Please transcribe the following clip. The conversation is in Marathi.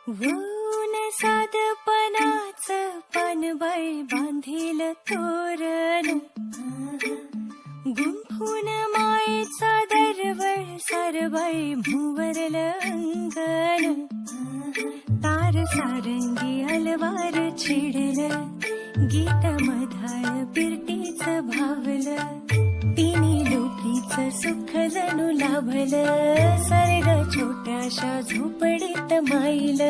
ऊन साधपणाच पानबाई बांधील तोरण, गुंफून मायेचा दरवळ सारबाई भुवरल अंगण. तार सारंगी अलवार छिडलं, गीत मधाळ पिरटीच भावलं. तिन्ही लोकीच सुख जणू लाभलं, सर्ग छोट्याशा झोपडीत माईल.